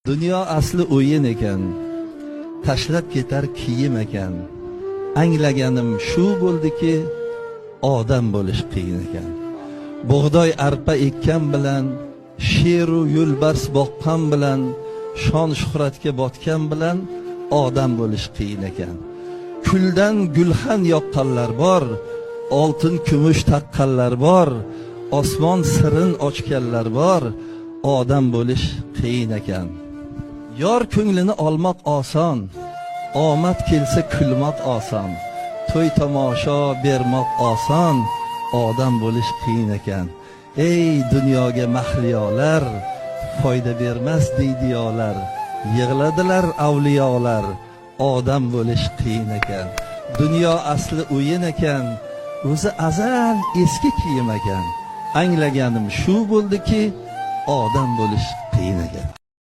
Dunyo asli o'yin ekan, tashlab ketar kiyim ekan. Anglaganim shu bo'ldiki, odam bo'lish qiyin ekan. Bug'doy arpa ekkan bilan, sheru yo'lbars boqqan bilan, shon shuhratga botgan bilan odam bo'lish qiyin ekan. Kuldan gulxan yoqqanlar bor, oltin kumush taqqanlar bor, osmon sirin ochganlar bor, odam bo'lish qiyin ekan. Yor ko'nglini olmoq oson, omad kelsa kulmoq oson, to'y tomosha bermoq oson, odam bo'lish qiyin ekan. Ey dunyoga mahliyolar, foyda bermas deydiyolar, yig'ladilar avliyolar, odam bo'lish qiyin ekan. Dunyo asli o'yin ekan, o'zi azal eski kiyim ekan. Anglaganim shu bo'ldiki, odam bo'lish qiyin ekan.